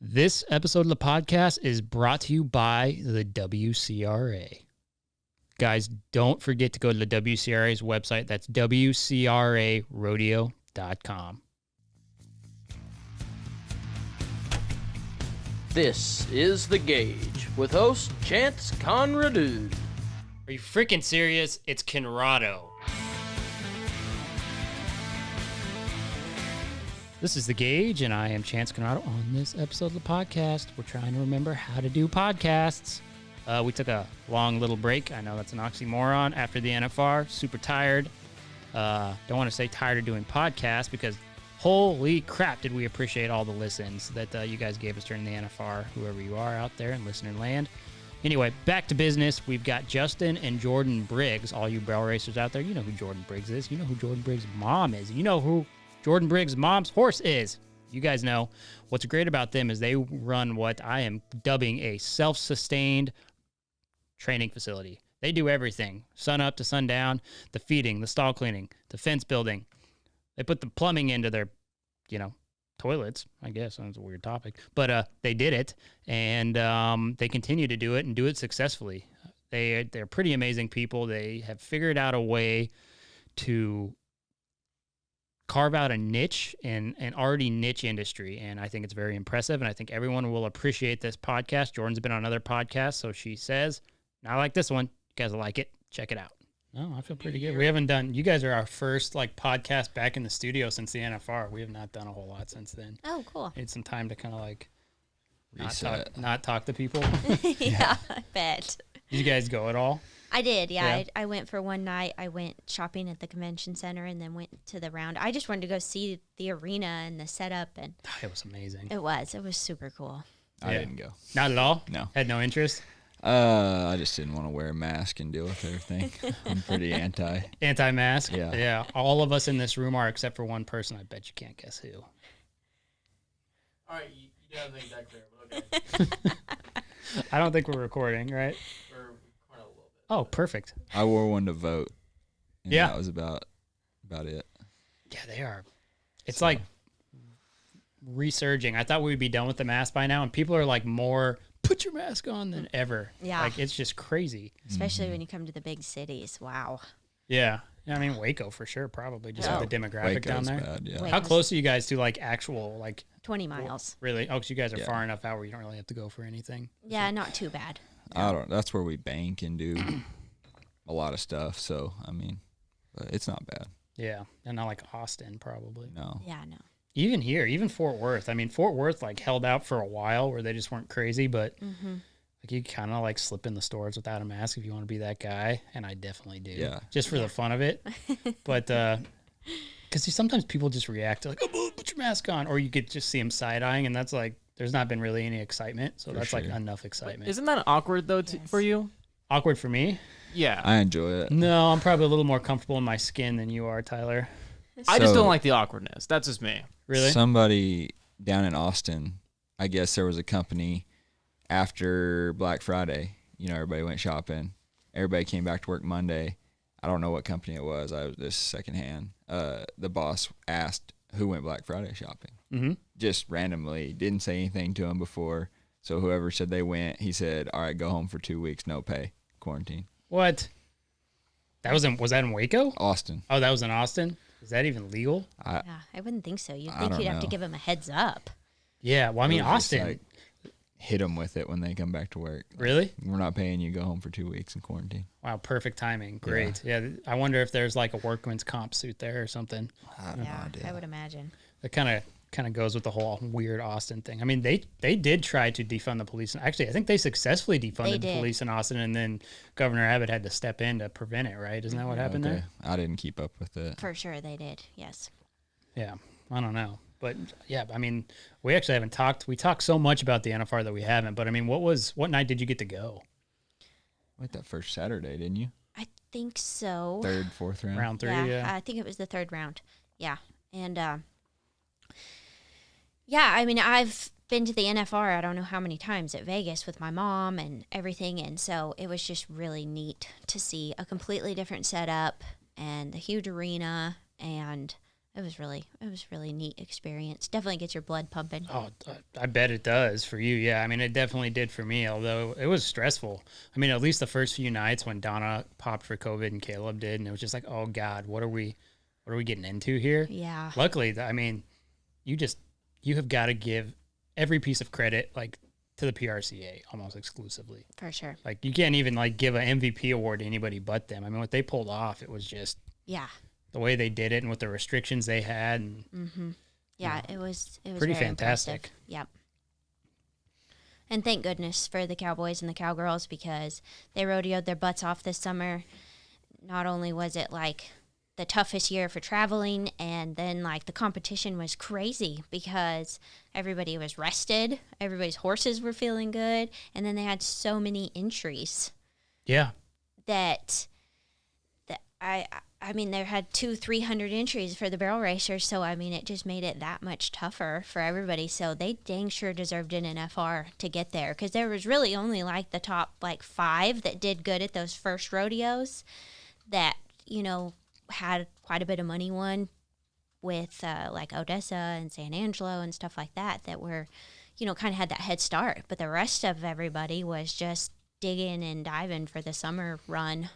This episode of the podcast is brought to you by the WCRA. Guys, don't forget to go to the WCRA's website. That's WCRArodeo.com. This is The Gauge with host Chance Conradou. Are you freaking serious? It's Conrado. This is The Gauge, and I am Chance Conrado. On this episode of the podcast, we're trying to remember how to do podcasts. We took a long little break. I know that's an oxymoron after the NFR. Super tired. Don't want to say tired of doing podcasts because holy crap, did we appreciate all the listens that you guys gave us during the NFR, whoever you are out there in listening land. Anyway, back to business. We've got Justin and Jordan Briggs. All you barrel racers out there, you know who Jordan Briggs is. You know who Jordan Briggs' mom is. You know who Jordan Briggs' mom's horse is. You guys know. What's great about them is they run what I am dubbing a self-sustained training facility. They do everything. Sun up to sundown, the feeding, the stall cleaning, the fence building. They put the plumbing into their, toilets, I guess. That's a weird topic. But they did it, and they continue to do it and do it successfully. They're pretty amazing people. They have figured out a way to carve out a niche in an already niche industry, and I think it's very impressive, and I think everyone will appreciate this podcast. Jordan's been on other podcasts, so she says, not like this one. You guys will like it. Check it out. Oh, I feel pretty good. We haven't done, you guys are our first podcast back in the studio since the NFR. We have not done a whole lot since then. Oh, cool. Need some time to kind of Reset. not talk to people. Yeah, I bet. Did you guys go at all? I did, yeah. Yeah. I went for one night. I went shopping at the convention center and then went to the round. I just wanted to go see the arena and the setup, and It was amazing. it was super cool. I Yeah. didn't go. Not at all? No. Had no interest? I just didn't want to wear a mask and deal with everything. I'm pretty anti. Anti-mask? Yeah. Yeah. All of us in this room are, except for one person. I bet you can't guess who. All right, you got to think back there, but okay. I don't think we're recording, right? We're recording a little bit. Oh, perfect. I wore one to vote. And Yeah. That was about it. Yeah, they are. It's like resurging. I thought we'd be done with the mask by now, and people are more put your mask on than ever. Yeah. It's just crazy. Especially when you come to the big cities. Wow. Yeah. I mean, Waco for sure, probably, just with the demographic down Waco's there. bad, yeah. Wait. How close are you guys to actual 20 miles. really? Oh, 'cause you guys are Yeah. far enough out where you don't really have to go for anything. Yeah, not too bad. That's where we bank and do a lot of stuff. So, but it's not bad. Yeah. And not like Austin, probably. No. Yeah, no. Even here, even Fort Worth. I mean, Fort Worth held out for a while where they just weren't crazy, but you kind of slip in the stores without a mask if you want to be that guy, and I definitely do. Yeah. Just for the fun of it. But because sometimes people just react to oh, put your mask on, or you could just see them side eyeing, and that's there's not been really any excitement, so For that's sure. enough excitement. Isn't that awkward, though, for you? Awkward for me? Yeah. I enjoy it. No, I'm probably a little more comfortable in my skin than you are, Tyler. I just So- don't like the awkwardness. That's just me. Really? Somebody down in Austin, I guess there was a company after Black Friday. Everybody went shopping. Everybody came back to work Monday. I don't know what company it was. I was this secondhand. The boss asked who went Black Friday shopping. Mm-hmm. Just randomly. Didn't say anything to him before. So whoever said they went, he said, all right, go home for 2 weeks, no pay, quarantine. What? Was that in Waco? Austin. Oh, that was in Austin? Is that even legal? Yeah, I wouldn't think so. You'd I think don't you'd have to know. give them a heads up. Yeah, well, I mean, It was just Austin. hit them with it when they come back to work. Really? We're not paying you, go home for 2 weeks in quarantine. Wow, perfect timing. Great. Yeah, I wonder if there's a workman's comp suit there or something. I have no Yeah, idea. I would imagine. That kind of goes with the whole weird Austin thing. I mean, they did try to defund the police. Actually, I think they successfully defunded the did. police in Austin, and then Governor Abbott had to step in to prevent it, right? Isn't that what happened Okay. there? I didn't keep up with it. For sure they did, yes. Yeah, I don't know. But, yeah, I mean, we actually haven't talked. We talked so much about the NFR that we haven't. But, I mean, what night did you get to go? Went that first Saturday, didn't you? I think so. Third, fourth round. Round 3, Yeah, yeah. I think it was the third round. Yeah. And, yeah, I mean, I've been to the NFR I don't know how many times at Vegas with my mom and everything. And so it was just really neat to see a completely different setup and the huge arena. And, it was really neat experience. Definitely gets your blood pumping. Oh, I bet it does for you. Yeah, I mean, it definitely did for me, although it was stressful. I mean, at least the first few nights when Donna popped for COVID and Caleb did, and it was just like, oh God, what are we getting into here? Yeah. Luckily, I mean, you have got to give every piece of credit, like, to the PRCA almost exclusively. For sure. Like, you can't even, like, give an MVP award to anybody but them. I mean, what they pulled off, it was just... Yeah. The way they did it and with the restrictions they had. And, Yeah, it was pretty very fantastic. Impressive. Yep. And thank goodness for the Cowboys and the Cowgirls because they rodeoed their butts off this summer. Not only was it like the toughest year for traveling, and then like the competition was crazy because everybody was rested, everybody's horses were feeling good, and then they had so many entries. Yeah. That I mean, they had 200-300 entries for the barrel racers, so I mean, it just made it that much tougher for everybody. So they dang sure deserved an NFR to get there because there was really only like the top like 5 that did good at those first rodeos that, you know, had quite a bit of money won with like Odessa and San Angelo and stuff like that were, you know, kind of had that head start. But the rest of everybody was just digging and diving for the summer run.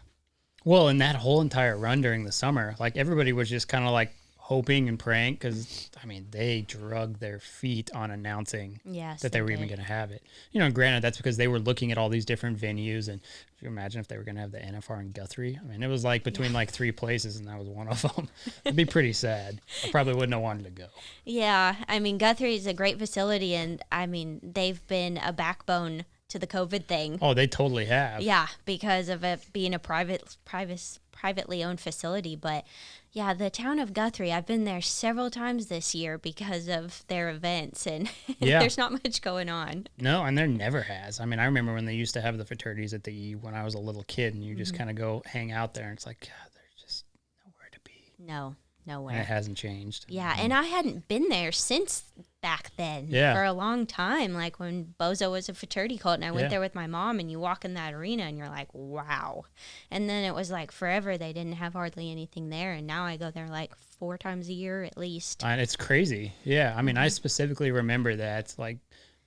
Well, and that whole entire run during the summer, like everybody was just kind of like hoping and praying because, I mean, they drug their feet on announcing that they were even going to have it. You know, granted, that's because they were looking at all these different venues. And if you imagine if they were going to have the NFR in Guthrie, I mean, it was like between like 3 places and that was one of them. It'd be pretty sad. I probably wouldn't have wanted to go. Yeah. I mean, Guthrie is a great facility. And I mean, they've been a backbone to the COVID thing. Oh, they totally have. Yeah, because of it being a privately owned facility. But yeah, the town of Guthrie, I've been there several times this year because of their events, and there's not much going on. No, and there never has. I mean, I remember when they used to have the fraternities at the E when I was a little kid, and you just kind of go hang out there, and it's like, God, there's just nowhere to be. Nowhere. And it hasn't changed. Yeah, and I hadn't been there since back then for a long time, like when Bozo was a fraternity cult, and I went there with my mom, and you walk in that arena, and you're like, wow. And then it was like forever they didn't have hardly anything there, and now I go there like 4 times a year at least. And it's crazy. Yeah, I mean, I specifically remember that, like,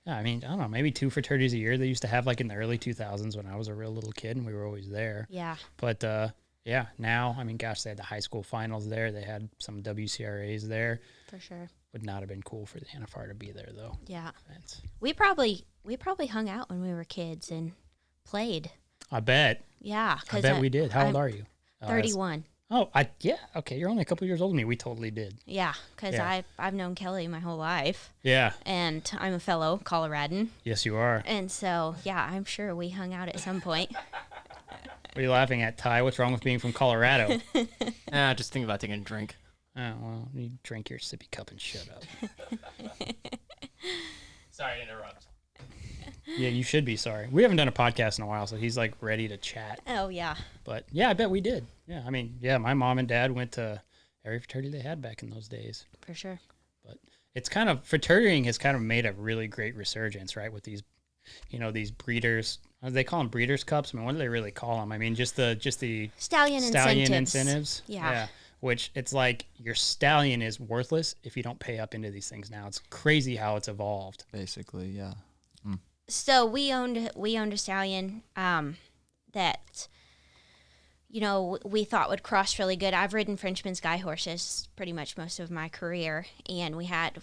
I mean, I don't know, maybe 2 fraternities a year they used to have, like, in the early 2000s when I was a real little kid, and we were always there. Yeah. But, yeah, now, I mean, gosh, they had the high school finals there. They had some WCRAs there. For sure. Would not have been cool for the NFR to be there, though. Yeah. We probably hung out when we were kids and played. I bet. Yeah. I bet we did. How old are you? 31. Yeah. Okay, you're only a couple years older than me. We totally did. Yeah, because I've known Kelly my whole life. Yeah. And I'm a fellow Coloradan. Yes, you are. And so, yeah, I'm sure we hung out at some point. What are you laughing at, Ty? What's wrong with being from Colorado? Just think about taking a drink. Oh, well, you drink your sippy cup and shut up. Sorry to interrupt. Yeah, you should be sorry. We haven't done a podcast in a while, so he's like ready to chat. Oh, yeah. But yeah, I bet we did. Yeah, I mean, yeah, my mom and dad went to every fraternity they had back in those days. For sure. But it's kind of, fraternitying has kind of made a really great resurgence, right? With these, you know, these breeders. They call them breeders' cups. I mean, what do they really call them? I mean, just the stallion incentives. Yeah. Which it's like your stallion is worthless if you don't pay up into these things now. It's crazy how it's evolved. Basically, yeah. So we owned a stallion that, you know, we thought would cross really good. I've ridden Frenchman's Guy horses pretty much most of my career, and we had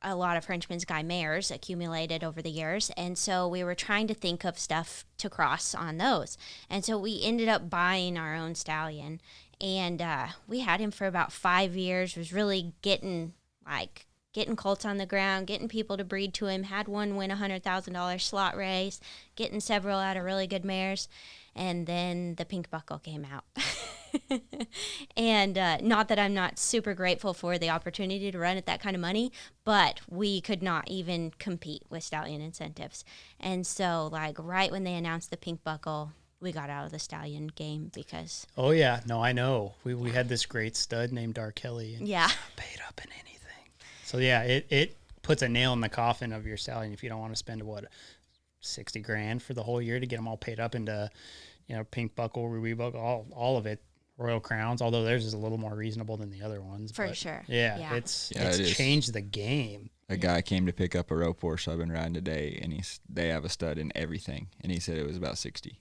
a lot of Frenchman's Guy mares accumulated over the years, and so we were trying to think of stuff to cross on those. And so we ended up buying our own stallion, and we had him for about 5 years, was really getting colts on the ground, getting people to breed to him, had one win $100,000 slot race, getting several out of really good mares, and then the pink buckle came out. And not that I'm not super grateful for the opportunity to run at that kind of money, but we could not even compete with stallion incentives. And so, like, right when they announced the pink buckle, we got out of the stallion game because... Oh, yeah. No, I know. We had this great stud named R. Kelly. And paid up in anything. So, yeah, it puts a nail in the coffin of your stallion if you don't want to spend, $60,000 for the whole year to get them all paid up into, you know, pink buckle, ruby buckle, all of it. Royal Crowns, although theirs is a little more reasonable than the other ones. For sure. Yeah, Yeah. it's it is. changed the game. A guy came to pick up a rope horse I've been riding today, and they have a stud in everything, and he said it was about 60.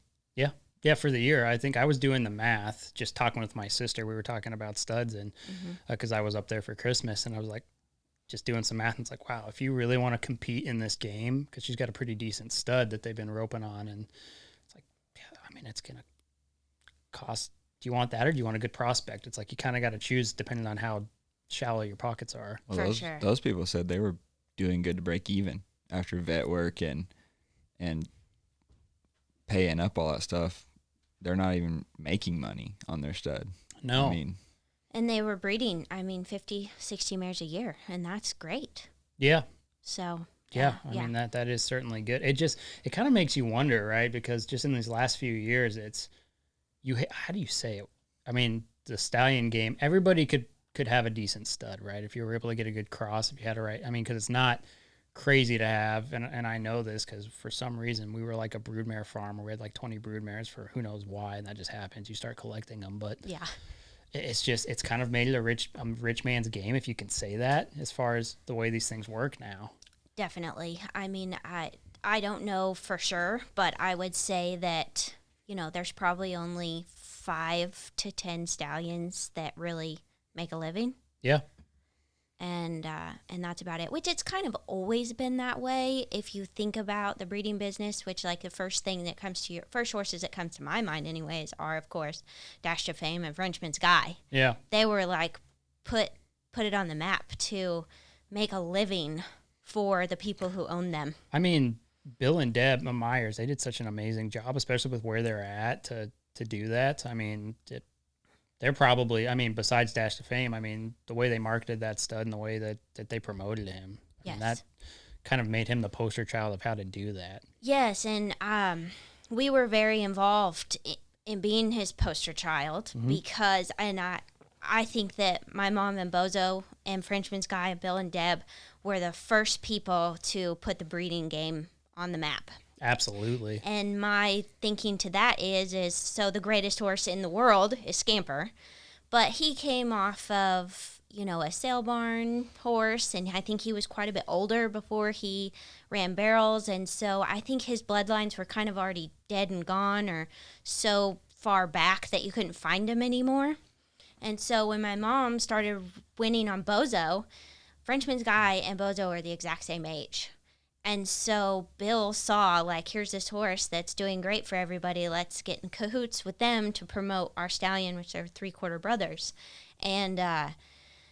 Yeah, for the year. I think I was doing the math, just talking with my sister. We were talking about studs, and because I was up there for Christmas, and I was like, just doing some math, and it's like, wow, if you really want to compete in this game, because she's got a pretty decent stud that they've been roping on, and it's like, yeah, I mean, it's going to cost. Do you want that, or do you want a good prospect? It's like you kind of got to choose depending on how shallow your pockets are. Well, For sure. those people said they were doing good to break even after vet work and paying up all that stuff. They're not even making money on their stud. No. I mean, And they were breeding, 50, 60 mares a year, and that's great. Yeah. So, Yeah, I mean that is certainly good. It kind of makes you wonder, right? Because just in these last few years, how do you say it? I mean, the stallion game, everybody could have a decent stud, right? If you were able to get a good cross, if you had a right. I mean, because it's not crazy to have, and I know this because for some reason we were like a broodmare farm where we had like 20 broodmares for who knows why, and that just happens. You start collecting them, but yeah. it's kind of made it a rich man's game, if you can say that, as far as the way these things work now. Definitely. I mean, I don't know for sure, but I would say that, there's probably only 5 to 10 stallions that really make a living. Yeah. And that's about it, which it's kind of always been that way. If you think about the breeding business, which like the first horses that come to my mind anyways are, of course, Dash to Fame and Frenchman's Guy. Yeah. They were like put it on the map to make a living for the people who own them. I mean, Bill and Deb Myers, they did such an amazing job, especially with where they're at to do that. I mean, they're probably, besides Dash to Fame, the way they marketed that stud and the way that they promoted him, Yes. that kind of made him the poster child of how to do that. Yes, and we were very involved in being his poster child because, and I think that my mom and Bozo and Frenchman's Guy and Bill and Deb were the first people to put the breeding game on the map. Absolutely. And my thinking to that is so the greatest horse in the world is Scamper, but he came off of, a sale barn horse, and I think he was quite a bit older before he ran barrels, and so I think his bloodlines were kind of already dead and gone or so far back that you couldn't find him anymore. And so when my mom started winning on Bozo, Frenchman's Guy and Bozo are the exact same age. And so Bill saw, like, here's this horse that's doing great for everybody. Let's get in cahoots with them to promote our stallion, which are 3/4 brothers. And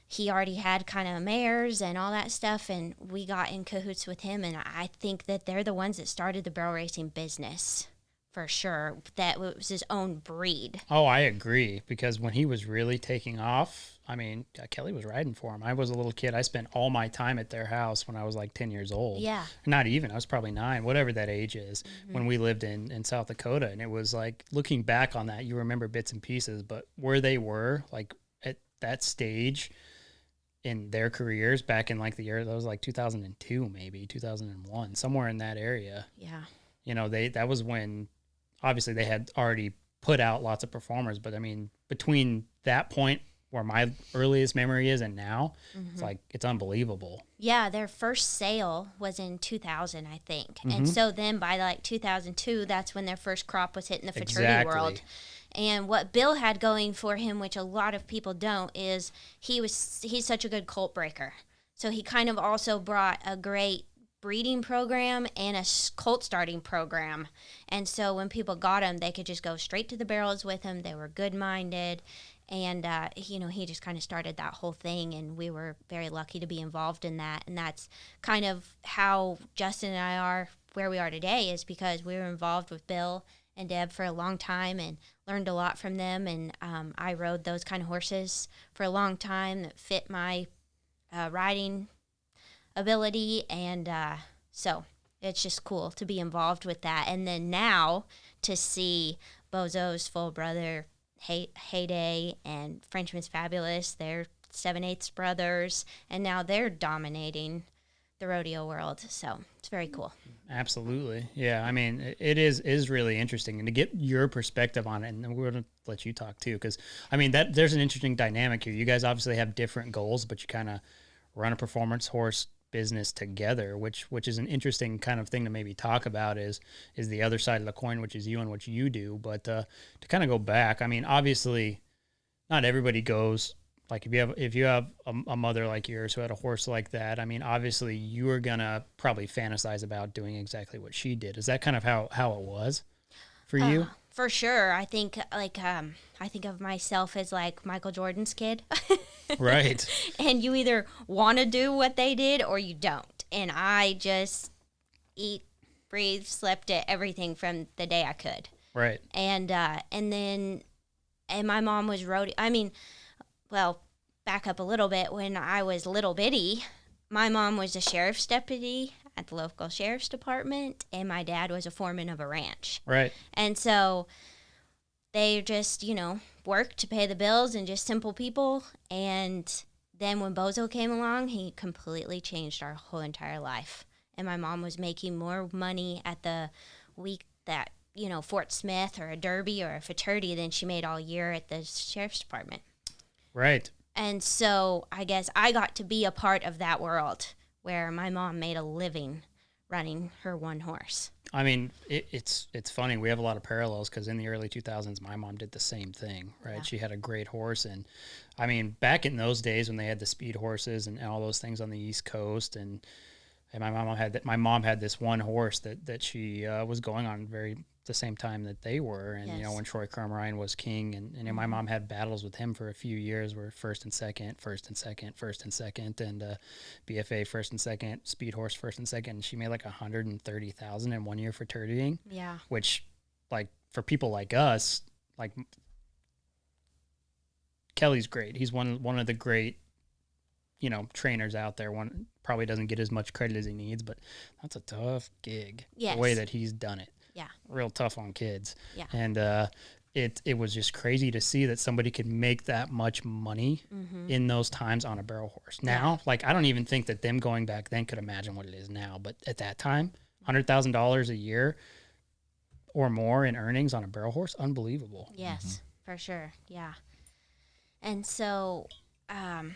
he already had kind of mares and all that stuff, and we got in cahoots with him. And I think that they're the ones that started the barrel racing business, for sure. That was his own breed. Oh, I agree, because when he was really taking off, Kelly was riding for him. I was a little kid. I spent all my time at their house when I was like 10 years old. Yeah. Not even. I was probably 9, whatever that age is, when we lived in South Dakota. And it was like, looking back on that, you remember bits and pieces, but where they were, like, at that stage in their careers back in like the year, that was like 2002, maybe 2001, somewhere in that area. Yeah. That was when, obviously, they had already put out lots of performers, but between that point where my earliest memory is and now, it's like, it's unbelievable. Yeah, their first sale was in 2000, I think. And so then by like 2002, that's when their first crop was hitting the Futurity world. And what Bill had going for him, which a lot of people don't, is he's such a good colt breaker. So he kind of also brought a great breeding program and a colt starting program. And so when people got him, they could just go straight to the barrels with him. They were good-minded. And, he just kind of started that whole thing, and we were very lucky to be involved in that. And that's kind of how Justin and I are where we are today, is because we were involved with Bill and Deb for a long time and learned a lot from them. And I rode those kind of horses for a long time that fit my riding ability. And so it's just cool to be involved with that. And then now to see Bozo's full brother, Heyday, and Frenchman's Fabulous, they're 7/8 brothers, and now they're dominating the rodeo world. So it's very cool. Absolutely. Yeah. I mean, it is really interesting, and to get your perspective on it, and then we're going to let you talk too. Cause I mean, there's an interesting dynamic here. You guys obviously have different goals, but you kind of run a performance horse business together, which is an interesting kind of thing to maybe talk about is the other side of the coin, which is you and what you do. But to kind of go back, I mean, obviously not everybody goes, like if you have a mother like yours who had a horse like that, I mean, obviously you are gonna probably fantasize about doing exactly what she did. Is that kind of how it was for you? For sure. I think I think of myself as like Michael Jordan's kid. Right. And you either want to do what they did or you don't. And I just eat, breathe, slept it, everything from the day I could. Right. And my mom was rodeo. I mean, well, back up a little bit. When I was little bitty, my mom was a sheriff's deputy at the local sheriff's department, and my dad was a foreman of a ranch. Right. And so they just, worked to pay the bills and just simple people. And then when Bozo came along, he completely changed our whole entire life. And my mom was making more money at the week that, Fort Smith or a Derby or a Futurity than she made all year at the sheriff's department. Right. And so I guess I got to be a part of that world where my mom made a living running her one horse. I mean, it's funny. We have a lot of parallels because in the early 2000s, my mom did the same thing, right? Yeah. She had a great horse. And, I mean, back in those days when they had the speed horses and all those things on the East Coast, and my mom had this one horse that she was going on the same time that they were. And, yes. When Troy Carmine was king, and my mom had battles with him for a few years where first and second, and BFA first and second, speed horse first and second. And she made like $130,000 in 1 year for turdying. Yeah. Which, like, for people like us, like, Kelly's great. He's one of the great, trainers out there. One probably doesn't get as much credit as he needs, but that's a tough gig. Yes. The way that he's done it. Yeah. Real tough on kids. Yeah. And it was just crazy to see that somebody could make that much money in those times on a barrel horse. Now, like, I don't even think that them going back then could imagine what it is now. But at that time, $100,000 a year or more in earnings on a barrel horse, unbelievable. Yes, for sure. Yeah. And so, I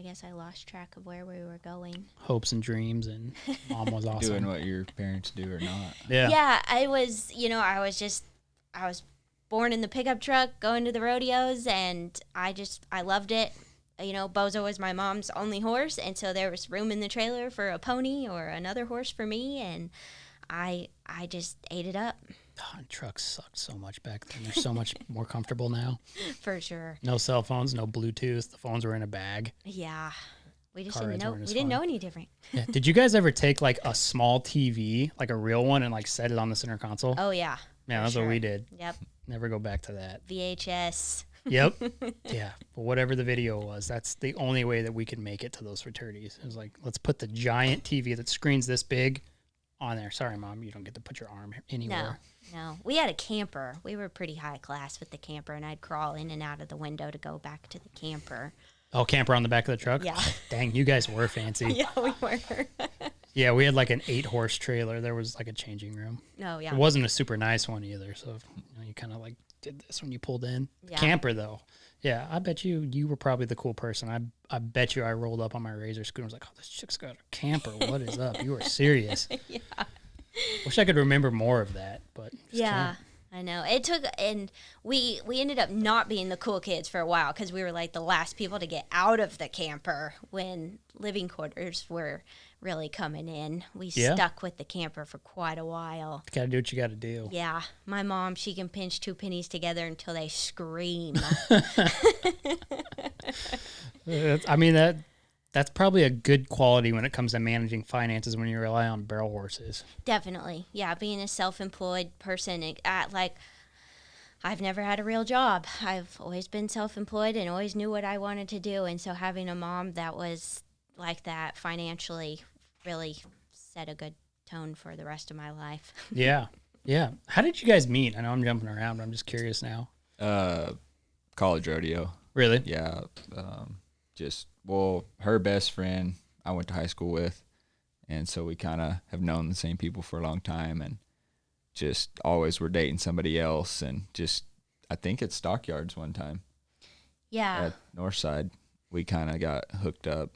guess I lost track of where we were going. Hopes and dreams, and mom was awesome. Doing what your parents do or not. Yeah. Yeah, I was born in the pickup truck, going to the rodeos, and I loved it. Bozo was my mom's only horse, and so there was room in the trailer for a pony or another horse for me, and I just ate it up. God, trucks sucked so much back then. They're so much more comfortable now. For sure. No cell phones, no Bluetooth. The phones were in a bag. Yeah. We just Car didn't rides know. weren't as We didn't fun. know any different. Yeah. Did you guys ever take like a small TV, like a real one, and like set it on the center console? Oh yeah. Yeah, that's what we did. Yep. Never go back to that. VHS. Yep. Yeah. But whatever the video was, that's the only way that we could make it to those fraternities. It was like, let's put the giant TV that screens this big on there. Sorry, Mom, you don't get to put your arm anywhere. No. We had a camper. We were pretty high class with the camper, and I'd crawl in and out of the window to go back to the camper. Oh, camper on the back of the truck? Yeah. Oh, dang, you guys were fancy. Yeah, we were. Yeah, we had like an 8-horse trailer. There was like a changing room. No, yeah. It wasn't a super nice one either, so you kind of like did this when you pulled in. Yeah. Camper though. Yeah, I bet you were probably the cool person. I bet you I rolled up on my Razor scooter and was like, oh, this chick's got a camper. What is up? You were serious. Yeah. Wish I could remember more of that, but just Yeah. can't. I know. It took, and we ended up not being the cool kids for a while because we were like the last people to get out of the camper when living quarters were really coming in. We stuck with the camper for quite a while. You gotta do what you gotta do. Yeah. My mom, she can pinch two pennies together until they scream. I mean, that's probably a good quality when it comes to managing finances when you rely on barrel horses. Definitely. Yeah, being a self-employed person, I've never had a real job. I've always been self-employed and always knew what I wanted to do. And so having a mom that was like that financially really set a good tone for the rest of my life. Yeah. Yeah. How did you guys meet? I know I'm jumping around, but I'm just curious now. College rodeo. Really? Yeah. Her best friend, I went to high school with. And so we kind of have known the same people for a long time and just always were dating somebody else. And just, I think at Stockyards one time. Yeah. At Northside, we kind of got hooked up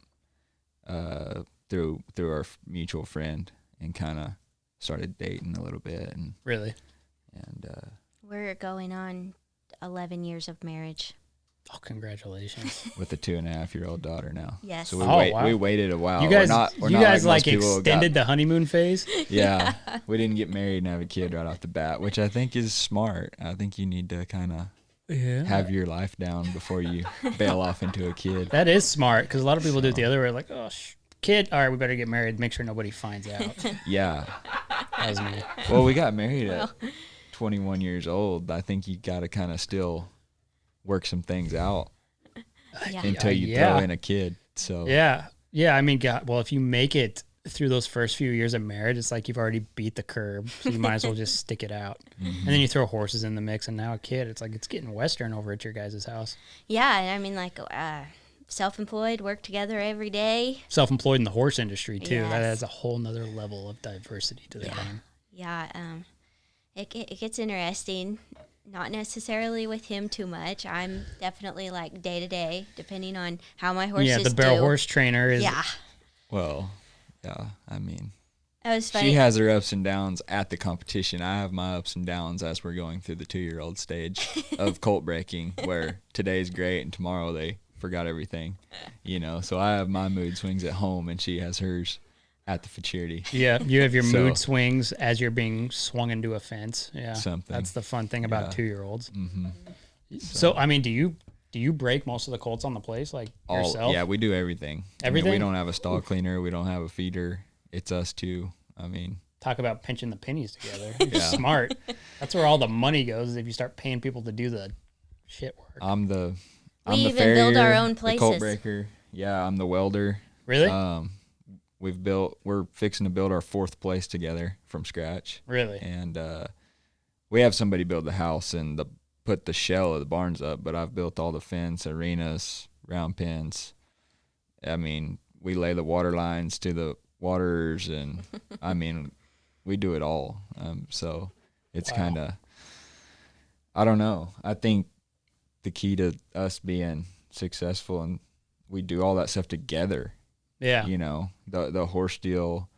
through our mutual friend and kind of started dating a little bit. And Really? And we're going on 11 years of marriage. Oh, congratulations. with a 2.5-year-old daughter now. Yes. So Wow. we waited a while. You guys, we're not like most people extended the honeymoon phase? Yeah. We didn't get married and have a kid right off the bat, which I think is smart. I think you need to kind of have your life down before you bail off into a kid. That is smart because a lot of people do it the other way. Like, oh, kid, all right, we better get married. Make sure nobody finds out. Yeah. That was me. Well, we got married at 21 years old. I think you got to kind of still work some things out Yeah. until you throw in a kid. So Yeah. I mean, well, if you make it through those first few years of marriage, it's like you've already beat the curb. So you might as well just stick it out. And then you throw horses in the mix, and now a kid. It's like it's getting Western over at your guys' house. Yeah, and I mean, like, self-employed, work together every day. Self-employed in the horse industry too. Yes. That adds a whole nother level of diversity to the game. Yeah, it gets interesting. Not necessarily with him too much. I'm definitely like day to day, depending on how my horses do. Yeah, the barrel horse trainer is. Yeah, well, yeah. I mean, it was funny. she has her ups and downs at the competition. I have my ups and downs as we're going through the 2-year-old stage of colt breaking, where today's great and tomorrow they forgot everything, So I have my mood swings at home, and she has hers at the Futurity. Yeah, you have your mood swings as you're being swung into a fence. Yeah, something. That's the fun thing about 2-year-olds. Mm-hmm. So I mean, do you break most of the colts on the place, like yourself? Yeah, we do everything. Everything? I mean, we don't have a stall cleaner. We don't have a feeder. It's us two. I mean, talk about pinching the pennies together. You're smart. That's where all the money goes. Is if you start paying people to do the shit work. I'm the even farrier, build our own the places. colt breaker. Yeah, I'm the welder. Really? We're fixing to build our 4th place together from scratch. Really? And we have somebody build the house and put the shell of the barns up, but I've built all the fence, arenas, round pens. I mean, we lay the water lines to the waters, and I mean, we do it all. So it's kind of, I don't know. I think the key to us being successful, and we do all that stuff together. Yeah. The horse deal,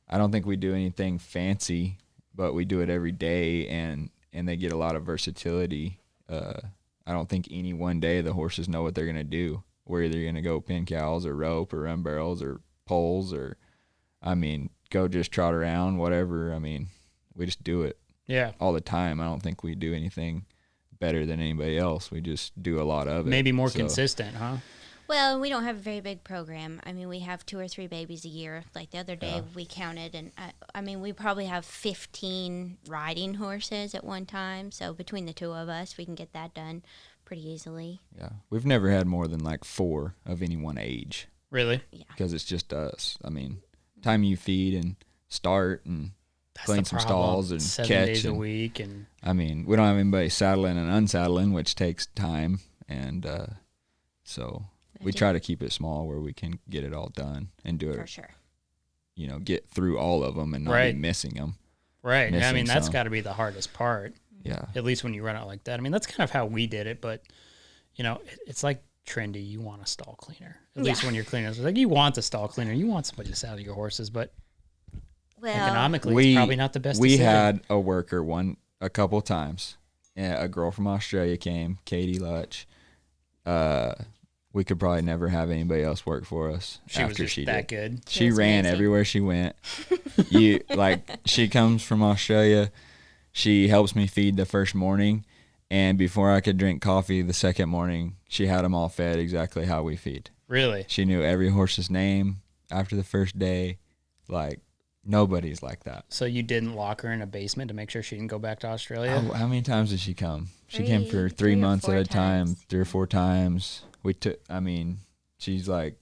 I don't think we do anything fancy, but we do it every day, and they get a lot of versatility. I don't think any one day the horses know what they're going to do. We're either going to go pin cows or rope or run barrels or poles or, I mean, go just trot around, whatever. I mean, we just do it all the time. I don't think we do anything better than anybody else. We just do a lot of it. Maybe more consistent, huh? Well, we don't have a very big program. I mean, we have 2 or 3 babies a year. Like the other day, we counted, and I mean, we probably have 15 riding horses at one time. So between the 2 of us, we can get that done pretty easily. Yeah, we've never had more than like 4 of any one age. Really? Yeah. Because it's just us. I mean, time you feed and start and That's clean the some problem. stalls and 7 catch days a and, week, and I mean, we don't have anybody saddling and unsaddling, which takes time, and so we try to keep it small where we can get it all done and do it For sure. Get through all of them and not be missing them. Right. I Missing mean, that's some. got to be the hardest part. Yeah. At least when you run it like that. I mean, that's kind of how we did it, but it's like trendy. You want a stall cleaner. At least when you're cleaning. It's like you want the stall cleaner. You want somebody to saddle your horses, but economically, it's probably not the best We decision. had a worker a couple times. Yeah, a girl from Australia came, Katie Lutch. We could probably never have anybody else work for us after she did. Good. She was ran amazing. everywhere she went. She comes from Australia. She helps me feed the first morning, and before I could drink coffee the second morning, she had them all fed exactly how we feed. Really? She knew every horse's name after the first day. Like, nobody's like that. So you didn't lock her in a basement to make sure she didn't go back to Australia? How many times did she come? She came for 3 3 or months at 4 a time, times. 3 or 4 times. She's like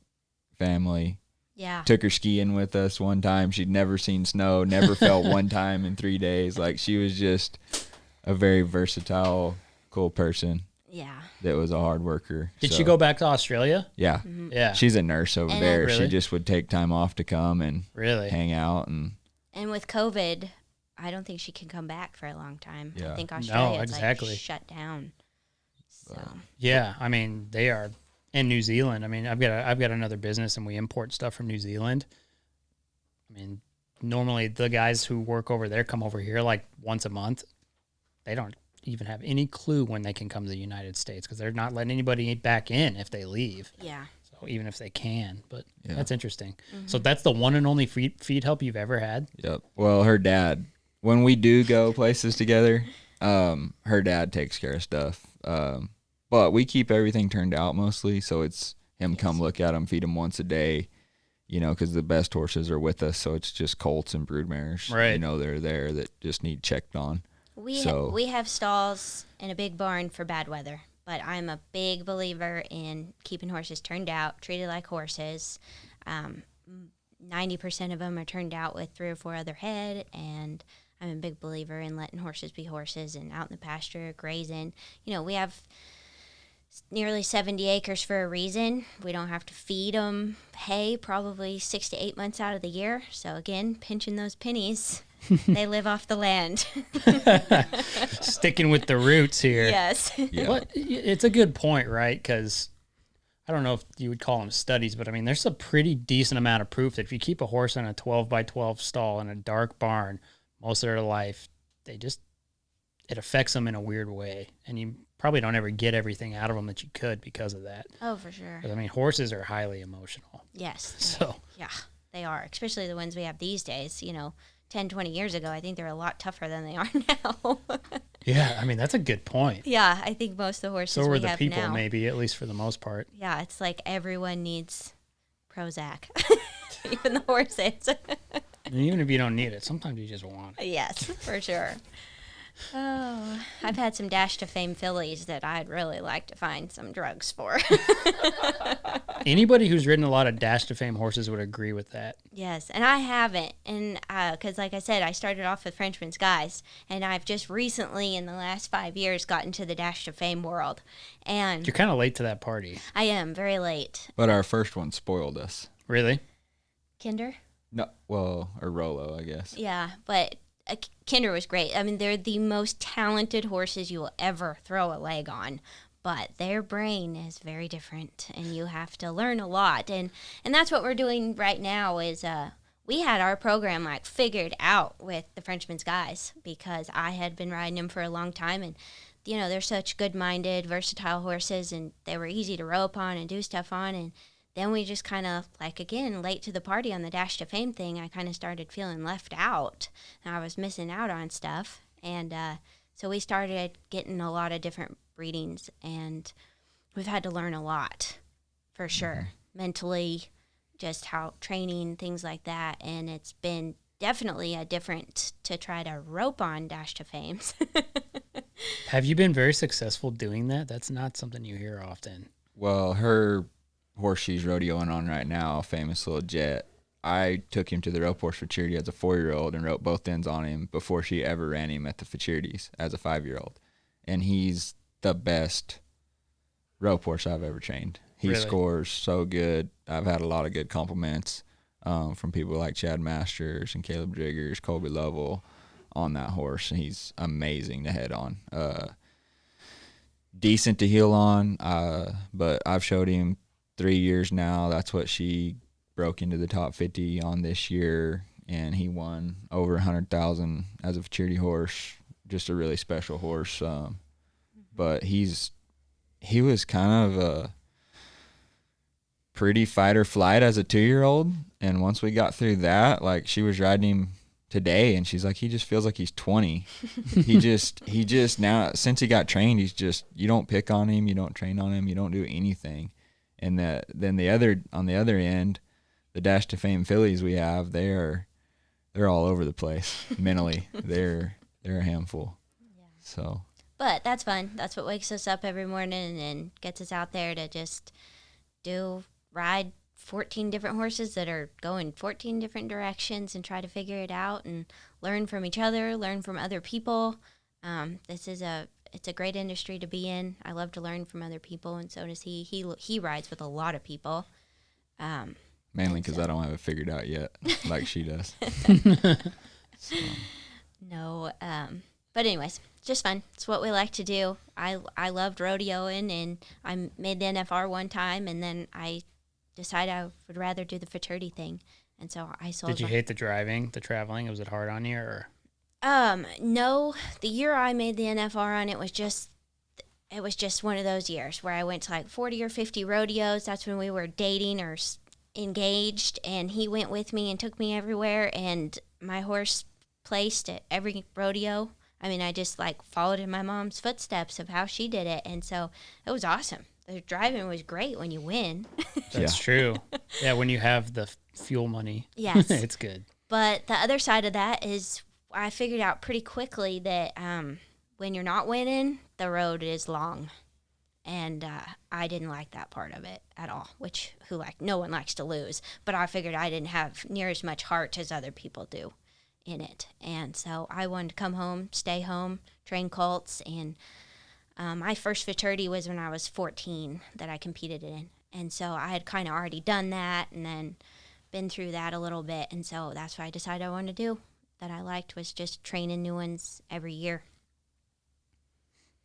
family. Yeah. Took her skiing with us one time. She'd never seen snow, never felt one time in 3 days. Like, she was just a very versatile, cool person. Yeah. that was a hard worker. Did So, she go back to Australia? Yeah. Mm-hmm. Yeah. She's a nurse over And there. Really? She just would take time off to come and Really? hang out. And with COVID, I don't think she can come back for a long time. Yeah. I think No, Australia exactly. like shut down. So Yeah, I mean they are in New Zealand. I mean I've got another business and we import stuff from New Zealand. I mean normally the guys who work over there come over here like once a month. They don't even have any clue when they can come to the United States because they're not letting anybody back in if they leave. yeah. So even if they can, but Yeah. that's interesting. So that's the one and only feed help you've ever had. Yep. Well, her dad, when we do go places together, her dad takes care of stuff. But we keep everything turned out mostly. So it's him come look at them, feed them once a day, because the best horses are with us. So it's just colts and broodmares, Right. they're there that just need checked on. We So- have stalls and a big barn for bad weather, but I'm a big believer in keeping horses turned out, treated like horses. 90% of them are turned out with 3 or 4 other head, and I'm a big believer in letting horses be horses and out in the pasture grazing. We have nearly 70 acres for a reason. We don't have to feed them hay probably 6 to 8 months out of the year. So again, pinching those pennies. They live off the land. Sticking with the roots here. Yes. Yeah. But it's a good point, right? Because I don't know if you would call them studies, but I mean, there's a pretty decent amount of proof that if you keep a horse in a 12 by 12 stall in a dark barn most of their life, it affects them in a weird way. And you probably don't ever get everything out of them that you could because of that. Oh, for sure. 'Cause, I mean, horses are highly emotional. Yes. So, Yeah, they are, especially the ones we have these days. 10, 20 years ago, I think they're a lot tougher than they are now. yeah, I mean, that's a good point. Yeah, I think most of the horses So are we the have people, now. maybe, at least for the most part. Yeah, it's like everyone needs Prozac, even the horses. And even if you don't need it, sometimes you just want it. Yes, for sure. Oh, I've had some Dash to Fame fillies that I'd really like to find some drugs for. Anybody who's ridden a lot of Dash to Fame horses would agree with that. Yes, and I haven't, and because like I said, I started off with Frenchman's Guys, and I've just recently, in the last 5 years, gotten to the Dash to Fame world, and You're kind of late to that party. I am very late. But our first one spoiled us. Really? Kinder? No, well, or Rolo, I guess. Yeah, but Kinder was great. I mean, they're the most talented horses you will ever throw a leg on, but their brain is very different, and you have to learn a lot. And that's what we're doing right now is we had our program like figured out with the Frenchman's Guys because I had been riding them for a long time, and they're such good-minded, versatile horses, and they were easy to rope on and do stuff on. And then we just kind of, again, late to the party on the Dash to Fame thing, I kind of started feeling left out. And I was missing out on stuff. And so we started getting a lot of different breedings, and we've had to learn a lot, for sure. Mentally, just how training, things like that. And it's been definitely a different to try to rope on Dash to Fames. Have you been very successful doing that? That's not something you hear often. Well, her horse she's rodeoing on right now, Famous Little Jet, I took him to the rope horse Futurity as a 4-year-old and roped both ends on him before she ever ran him at the Futurities as a 5-year-old. And he's the best rope horse I've ever trained. He Really? scores so good. I've had a lot of good compliments from people like Chad Masters and Caleb Jiggers, Colby Lovell on that horse. And he's amazing to head on. Decent to heel on, but I've showed him 3 years now. That's what she broke into the top 50 on this year, and he won over 100,000 as a Futurity horse. Just a really special horse. But he was kind of a pretty fight or flight as a 2-year-old, and once we got through that, she was riding him today, and she's like, he just feels like he's 20. he just now, since he got trained, he's just, you don't pick on him, you don't train on him, you don't do anything. And then on the other end, the Dash to Fame fillies we have, they're all over the place mentally. They're a handful. Yeah. So, But that's fun. That's what wakes us up every morning and gets us out there to just ride 14 different horses that are going 14 different directions and try to figure it out and learn from each other, learn from other people. This is it's a great industry to be in. I love to learn from other people, and so does he. He rides with a lot of people. Mainly because I don't have it figured out yet, like she does. So. No, but anyways, just fun. It's what we like to do. I loved rodeoing, and I made the NFR one time, and then I decided I would rather do the Futurity thing, and so I sold. Did you hate the traveling? Was it hard on you, or? No. The year I made the NFR on, it was just one of those years where I went to like 40 or 50 rodeos. That's when we were dating or engaged, and he went with me and took me everywhere, and my horse placed at every rodeo. I mean, I just like followed in my mom's footsteps of how she did it, and so it was awesome. The driving was great when you win. That's true. Yeah, when you have the fuel money. Yes. It's good. But the other side of that is I figured out pretty quickly that when you're not winning, the road is long. And I didn't like that part of it at all, which no one likes to lose. But I figured I didn't have near as much heart as other people do in it. And so I wanted to come home, stay home, train colts. And my first Futurity was when I was 14 that I competed in. And so I had kind of already done that and then been through that a little bit. And so that's what I decided I wanted to do. That I liked was just training new ones every year.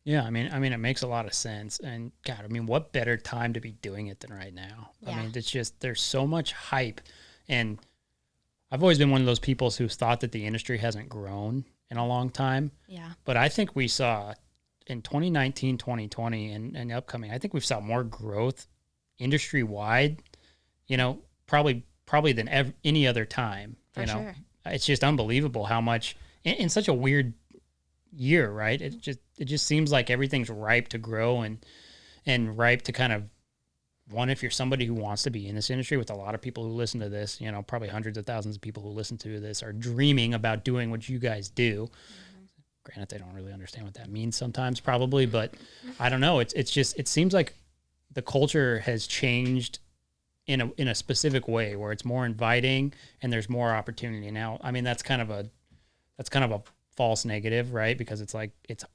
Yeah, I mean, it makes a lot of sense. And God, I mean, what better time to be doing it than right now? Yeah. I mean, it's just there's so much hype, and I've always been one of those people who's thought that the industry hasn't grown in a long time. Yeah. But I think we saw in 2019, 2020, and upcoming, I think we've saw more growth industry wide. You know, probably than any other time. For sure. It's just unbelievable how much in such a weird year, right? It just seems like everything's ripe to grow and ripe to kind of if you're somebody who wants to be in this industry, with a lot of people who listen to this, probably hundreds of thousands of people who listen to this are dreaming about doing what you guys do. Mm-hmm. Granted, they don't really understand what that means sometimes, probably, but I don't know. It seems like the culture has changed in a specific way where it's more inviting and there's more opportunity. Now, I mean, that's kind of a false negative, right? Because it's like, it's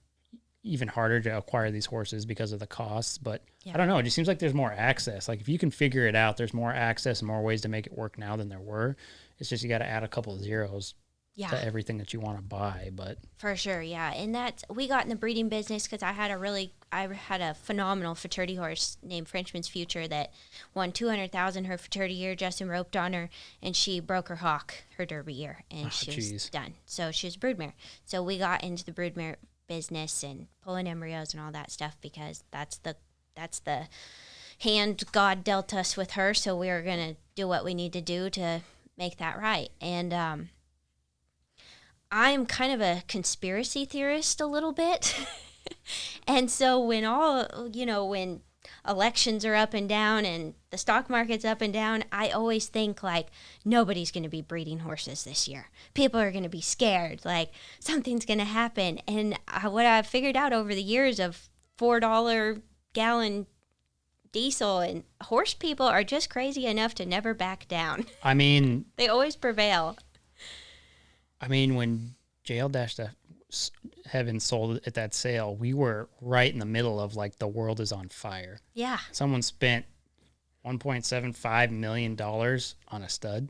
even harder to acquire these horses because of the costs, but yeah. I don't know. It just seems like there's more access. Like if you can figure it out, there's more access and more ways to make it work now than there were. It's just, you got to add a couple of zeros to everything that you want to buy, but for sure. Yeah. And we got in the breeding business because I had a phenomenal Futurity horse named Frenchman's Future that won 200,000 her Futurity year. Justin roped on her and she broke her hock her Derby year and she was done. So she was a broodmare. So we got into the broodmare business and pulling embryos and all that stuff because that's the hand God dealt us with her. So we were going to do what we need to do to make that right. And I'm kind of a conspiracy theorist a little bit. And so when elections are up and down and the stock market's up and down, I always think like nobody's going to be breeding horses this year. People are going to be scared, like something's going to happen. And what I've figured out over the years of $4 gallon diesel, and horse people are just crazy enough to never back down. I mean, they always prevail. I mean, when JL Dash Heaven sold at that sale, we were right in the middle of like the world is on fire. Yeah. Someone spent $1.75 million on a stud,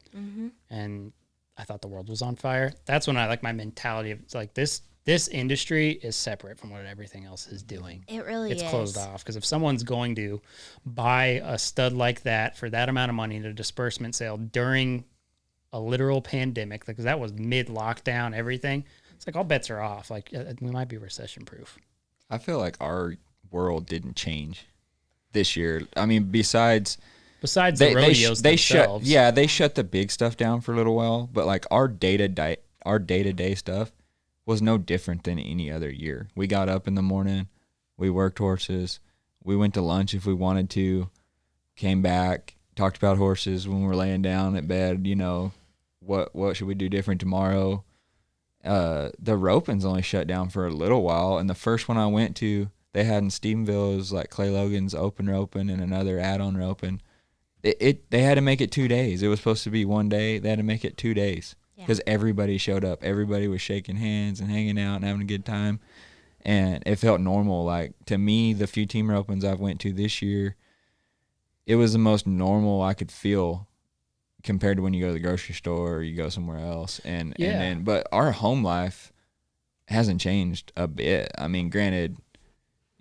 and I thought the world was on fire. That's when I like my mentality of it's like this industry is separate from what everything else is doing. It really is. It's closed off because if someone's going to buy a stud like that for that amount of money in a disbursement sale during a literal pandemic, because that was mid-lockdown, everything, it's like all bets are off. Like we might be recession-proof. I feel like our world didn't change this year. I mean, besides the rodeos themselves. They shut the big stuff down for a little while, but like our day-to-day stuff was no different than any other year. We got up in the morning, we worked horses, we went to lunch if we wanted to, came back, talked about horses when we were laying down at bed, what should we do different tomorrow? The roping's only shut down for a little while, and the first one I went to, they had in Stephenville, was like Clay Logan's open roping and another add-on roping. They had to make it 2 days. It was supposed to be 1 day. They had to make it 2 days because everybody showed up. Everybody was shaking hands and hanging out and having a good time. And it felt normal. Like, to me, the few teamer opens I've went to this year, it was the most normal I could feel compared to when you go to the grocery store or you go somewhere else. And then, but our home life hasn't changed a bit. I mean, granted,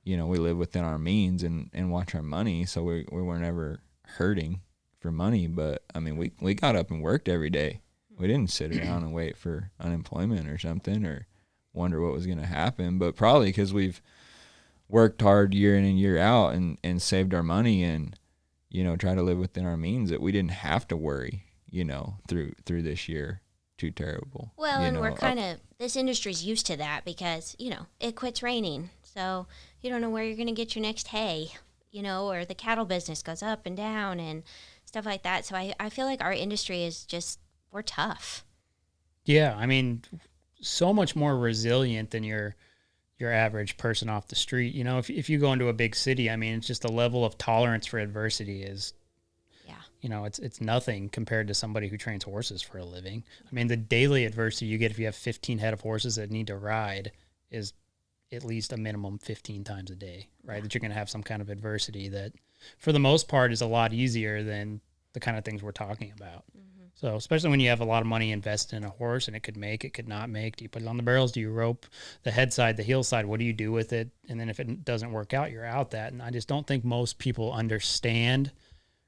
we live within our means and watch our money, so we weren't ever hurting for money. But I mean, we got up and worked every day. We didn't sit around and wait for unemployment or something or wonder what was going to happen. But probably because we've worked hard year in and year out and saved our money and try to live within our means, that we didn't have to worry through this year too terrible. Well, and we're kind of, this industry's used to that because it quits raining, so you don't know where you're going to get your next hay, or the cattle business goes up and down and stuff like that. So I feel like our industry is just, we're tough. Yeah, I mean, so much more resilient than your average person off the street. If you go into a big city, I mean, it's just the level of tolerance for adversity is, it's nothing compared to somebody who trains horses for a living. I mean, the daily adversity you get if you have 15 head of horses that need to ride is at least a minimum 15 times a day, right? That you're going to have some kind of adversity that, for the most part, is a lot easier than the kind of things we're talking about. Mm-hmm. So especially when you have a lot of money invested in a horse and it could make, it could not make. Do you put it on the barrels? Do you rope the head side, the heel side? What do you do with it? And then if it doesn't work out, you're out that. And I just don't think most people understand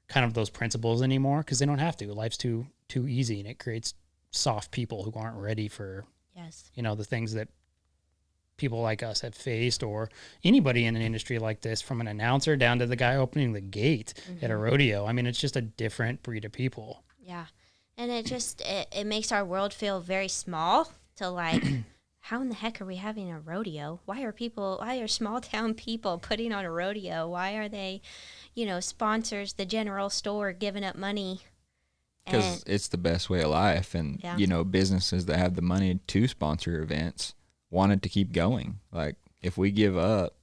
kind of those principles anymore because they don't have to. Life's too easy, and it creates soft people who aren't ready for, the things that people like us have faced, or anybody in an industry like this, from an announcer down to the guy opening the gate at a rodeo. I mean, it's just a different breed of people. Yeah. And it just, it makes our world feel very small to like, how in the heck are we having a rodeo? Why are small town people putting on a rodeo? Why are they, sponsors, the general store giving up money? Because it's the best way of life. And, businesses that have the money to sponsor events want it to keep going. Like, if we give up,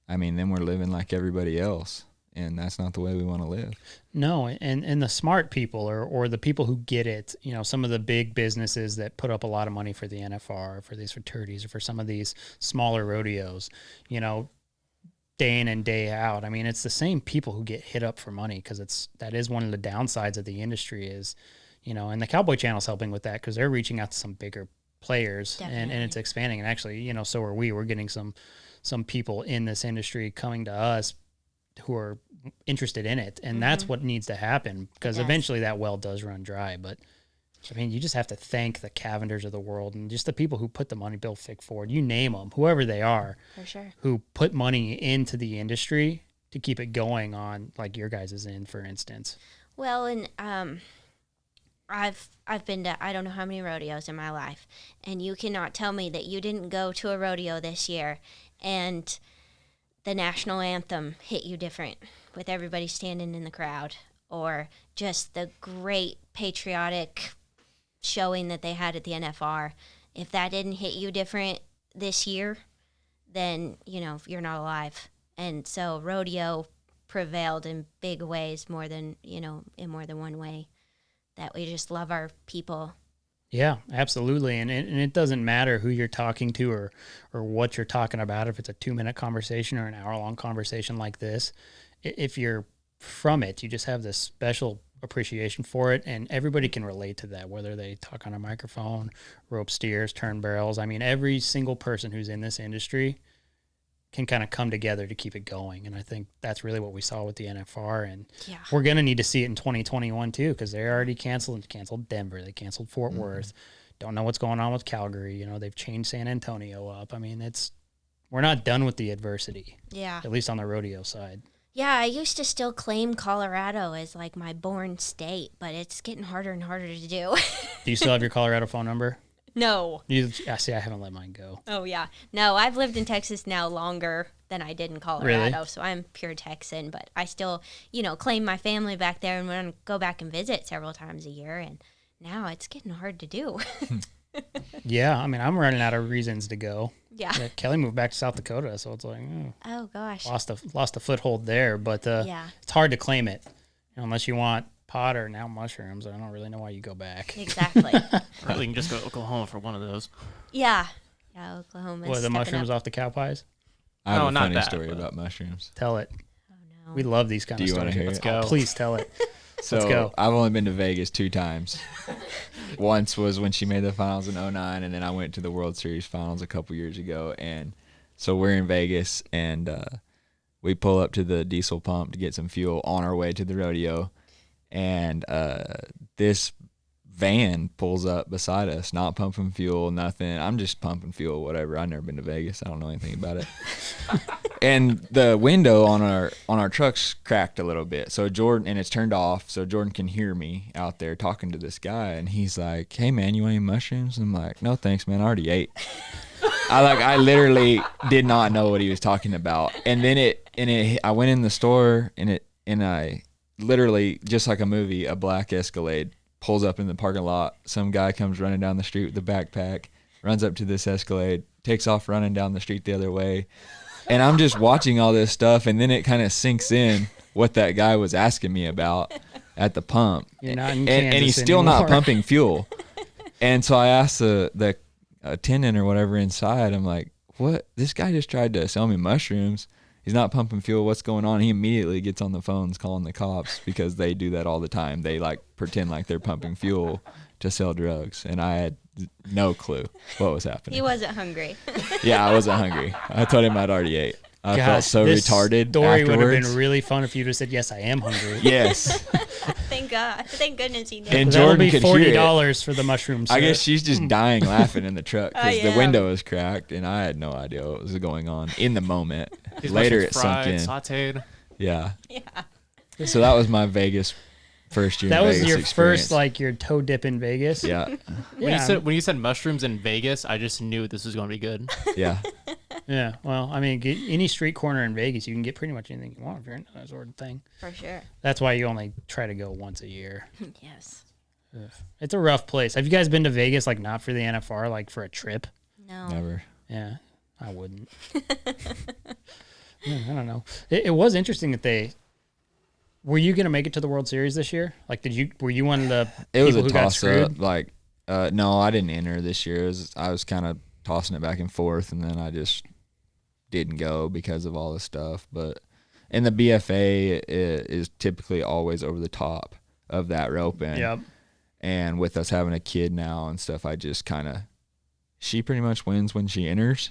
I mean, then we're living like everybody else. And that's not the way we want to live. No, and the smart people or the people who get it, some of the big businesses that put up a lot of money for the NFR, for these futurities, or for some of these smaller rodeos, day in and day out. I mean, it's the same people who get hit up for money because that is one of the downsides of the industry is, and the Cowboy Channel's helping with that because they're reaching out to some bigger players and it's expanding. And actually, so are we. We're getting some people in this industry coming to us who are interested in it, and that's what needs to happen because eventually that well does run dry. But I mean, you just have to thank the Cavenders of the world and just the people who put the money, Bill Fick Ford, you name them, whoever they are, for sure, who put money into the industry to keep it going on, like your guys' is in, for instance. Well, and I've been to I don't know how many rodeos in my life, and you cannot tell me that you didn't go to a rodeo this year and the national anthem hit you different with everybody standing in the crowd, or just the great patriotic showing that they had at the NFR. If that didn't hit you different this year, then, you're not alive. And so rodeo prevailed in big ways more than, in more than one way, that we just love our people. Yeah, absolutely. And it doesn't matter who you're talking to or what you're talking about, if it's a 2-minute conversation or an hour-long conversation like this. If you're from it, you just have this special appreciation for it, and everybody can relate to that, whether they talk on a microphone, rope steers, turn barrels. I mean, every single person who's in this industry can kind of come together to keep it going. And I think that's really what we saw with the NFR. And we're going to need to see it in 2021 too, because they already canceled Denver. They canceled Fort Worth. Don't know what's going on with Calgary. They've changed San Antonio up. I mean, we're not done with the adversity. Yeah. At least on the rodeo side. Yeah, I used to still claim Colorado as like my born state, but it's getting harder and harder to do. Do you still have your Colorado phone number? No. See, I haven't let mine go. Oh, yeah. No, I've lived in Texas now longer than I did in Colorado, really? So I'm pure Texan, but I still, claim my family back there and want to go back and visit several times a year, and now it's getting hard to do. Yeah, I mean, I'm running out of reasons to go. Yeah. Kelly moved back to South Dakota, so it's like, oh gosh, lost a foothold there, but it's hard to claim it unless you want pot or now mushrooms. I don't really know why you go back. Exactly. Or you can just go to Oklahoma for one of those. Yeah. Yeah, Oklahoma. What, the mushrooms off the cow pies? I have No, a not funny that, story but- about mushrooms. Tell it. Oh no. We love these kind Do of you wanna stories. hear Let's it? go. Please tell it. So Let's go. I've only been to Vegas 2 times. Once was when she made the finals in 2009, and then I went to the World Series finals a couple years ago. And so we're in Vegas, and we pull up to the diesel pump to get some fuel on our way to the rodeo. And this van pulls up beside us, not pumping fuel, nothing. I'm just pumping fuel, whatever. I've never been to Vegas. I don't know anything about it. And the window on our truck's cracked a little bit. So Jordan, and it's turned off, so Jordan can hear me out there talking to this guy, and he's like, "Hey man, you want any mushrooms?" I'm like, "No thanks, man. I already ate." I literally did not know what he was talking about. And then I went in the store, and I literally, just like a movie, a black Escalade pulls up in the parking lot. Some guy comes running down the street with a backpack, runs up to this Escalade, takes off running down the street the other way. And I'm just watching all this stuff, and then it kind of sinks in what that guy was asking me about at the pump. You're not in and he's Kansas still not anymore. pumping fuel. And so I asked the attendant or whatever inside, I'm like, "What? This guy just tried to sell me mushrooms. He's not pumping fuel. What's going on?" He immediately gets on the phones calling the cops, because they do that all the time. They like pretend like they're pumping fuel to sell drugs, and I had no clue what was happening. He wasn't hungry. Yeah, I wasn't hungry. I told him I'd already ate. I felt Gosh, so this retarded story afterwards. would have been really fun if you'd have said, "Yes, I am hungry." Yes. Thank God. Thank goodness he did. And That'll Jordan be could hear it. $40 for the mushrooms. I sir. guess she's just dying laughing in the truck because yeah. the window was cracked, and I had no idea what was going on in the moment. These Later it mushrooms fried, sunk in. sauteed. Yeah. Yeah. So that was my Vegas first year. that in was Vegas your experience. first, like, your toe dip in Vegas. Yeah. When you said mushrooms in Vegas, I just knew this was going to be good. Yeah. Yeah, well, I mean, any street corner in Vegas, you can get pretty much anything you want if you're into that sort of thing. For sure. That's why you only try to go once a year. Yes. Ugh. It's a rough place. Have you guys been to Vegas, like, not for the NFR, like for a trip? No. Never. Yeah, I wouldn't. Yeah, I don't know. It was interesting that they. Were you gonna make it to the World Series this year? Like, were you one of the It was people a who got toss screwed? up. Like, no, I didn't enter this year. I was kind of tossing it back and forth, and then I just didn't go because of all this stuff. But and the BFA is typically always over the top of that roping. Yep. And with us having a kid now and stuff, I just kind of, she pretty much wins when she enters,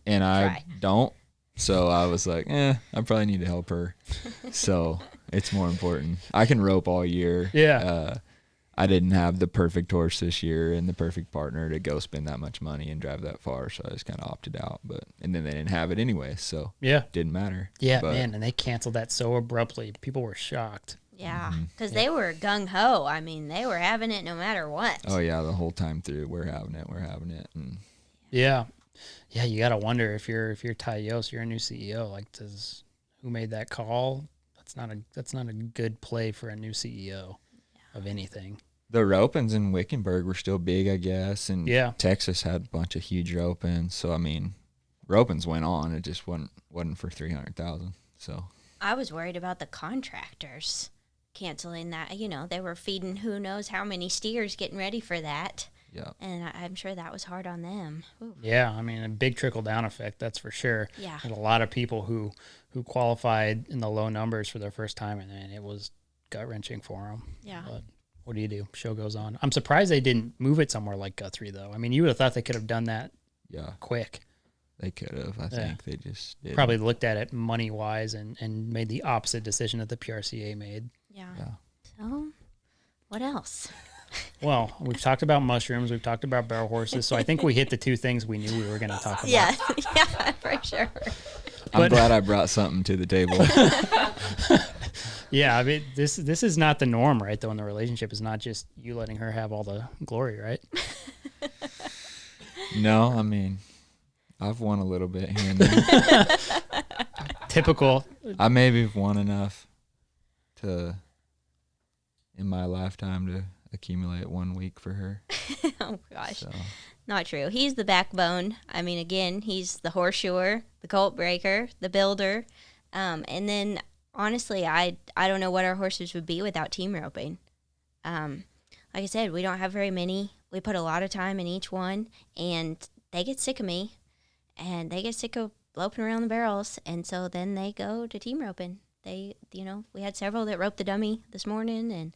and I Try. don't. So I was like, I probably need to help her. So it's more important. I can rope all year. Yeah. I didn't have the perfect horse this year and the perfect partner to go spend that much money and drive that far. So I just kind of opted out. And then they didn't have it anyway. So Yeah. didn't matter. Yeah, But man, and they canceled that so abruptly. People were shocked. Yeah. Mm-hmm. Because they were gung ho. I mean, they were having it no matter what. Oh yeah, the whole time through, we're having it. And Yeah. Yeah, you gotta wonder if you're Ty Yost, you're a new CEO. Like, who made that call? That's not a good play for a new CEO of anything. the ropings in Wickenburg were still big, I guess. And Yeah. Texas had a bunch of huge ropings. So I mean, ropings went on. It just wasn't for 300,000. So I was worried about the contractors canceling that. You know, they were feeding who knows how many steers getting ready for that. yeah. And I'm sure that was hard on them. Ooh. Yeah, I mean, a big trickle-down effect, that's for sure. Yeah. And a lot of people who qualified in the low numbers for their first time, and it was gut-wrenching for them. Yeah. But what do you do? Show goes on. I'm surprised they didn't move it somewhere like Guthrie, though. I mean, you would have thought they could have done that Yeah. quick. They could have. I think they just did. Probably looked at it money-wise and made the opposite decision that the PRCA made. Yeah. Yeah. So, what else? Well, we've talked about mushrooms. We've talked about barrel horses. So I think we hit the two things we knew we were going to talk about. Yeah. Yeah, for sure. I'm But- glad I brought something to the table. Yeah, I mean, this is not the norm, right, though, in the relationship. Is not just you letting her have all the glory, right? No, I mean, I've won a little bit here and there. Typical. I maybe have won enough in my lifetime to accumulate 1 week for her. Oh, gosh. So Not true. He's the backbone. I mean, again, he's the horseshoer, the colt breaker, the builder. And then, honestly, I don't know what our horses would be without team roping. Like I said, we don't have very many. We put a lot of time in each one. And they get sick of me, and they get sick of loping around the barrels, and so then they go to team roping. They, we had several that roped the dummy this morning,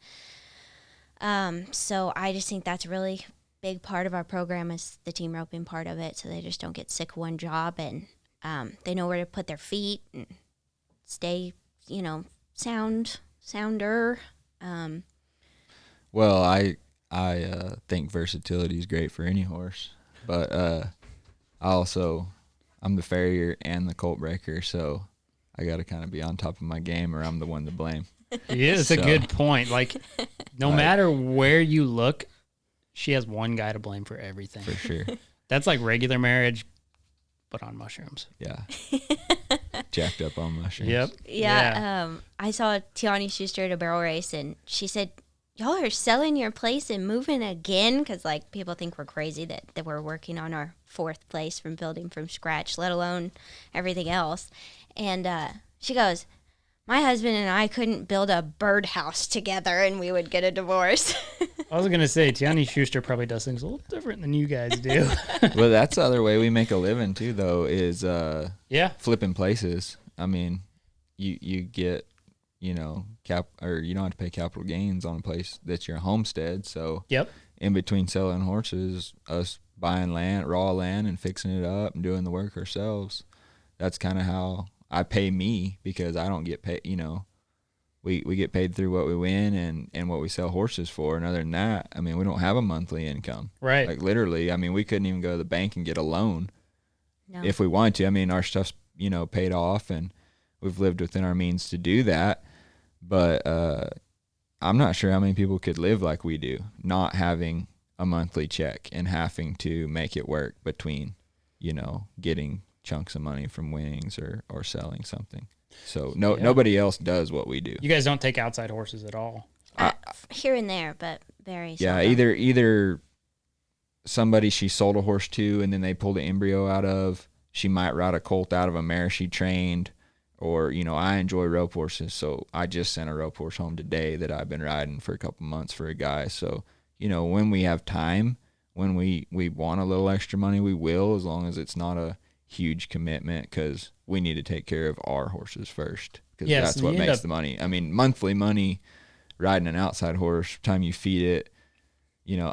and so I just think that's a really big part of our program is the team roping part of it, so they just don't get sick of one job, and they know where to put their feet and stay, sounder. Well, I think versatility is great for any horse, but I'm the farrier and the colt breaker, so I got to kind of be on top of my game, or I'm the one to blame. Yeah, it's a good point. Like, no matter where you look, she has one guy to blame for everything. For sure. That's like regular marriage, but on mushrooms. Yeah. Jacked up on mushrooms. Yep. Yeah. I saw Tiani Schuster at a barrel race, and she said, y'all are selling your place and moving again? Because, like, people think we're crazy that we're working on our 4th place from building from scratch, let alone everything else. And she goes, my husband and I couldn't build a birdhouse together and we would get a divorce. I was going to say, Tiani Schuster probably does things a little different than you guys do. Well, that's the other way we make a living, too, though, is flipping places. I mean, you get, you don't have to pay capital gains on a place that's your homestead. So yep. In between selling horses, us buying land, raw land, and fixing it up and doing the work ourselves, that's kind of how I pay me, because I don't get paid, we get paid through what we win and what we sell horses for. And other than that, I mean, we don't have a monthly income. Right. Like, literally, I mean, we couldn't even go to the bank and get a loan if we wanted to. I mean, our stuff's, paid off, and we've lived within our means to do that. But I'm not sure how many people could live like we do, not having a monthly check and having to make it work between, getting chunks of money from winnings or selling something. So nobody else does what we do. You guys don't take outside horses at all? Here and there, but very yeah, seldom. either somebody she sold a horse to and then they pulled the embryo out of. She might ride a colt out of a mare she trained. Or, I enjoy rope horses, so I just sent a rope horse home today that I've been riding for a couple months for a guy. So, when we have time, when we want a little extra money, we will, as long as it's not a huge commitment, because we need to take care of our horses first, because that's what makes the money. I mean, monthly money, riding an outside horse, time you feed it,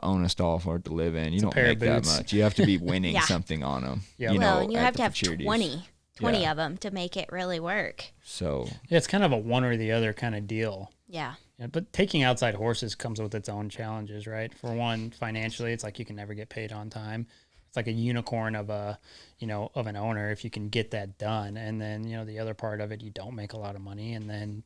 own a stall for it to live in, you don't make that much. You have to be winning something on them. Yeah. And you have to have 20 of them to make it really work. So it's kind of a one or the other kind of deal. Yeah. But taking outside horses comes with its own challenges, right? For one, financially, it's like you can never get paid on time. It's like a unicorn of an owner if you can get that done. And then, the other part of it, you don't make a lot of money, and then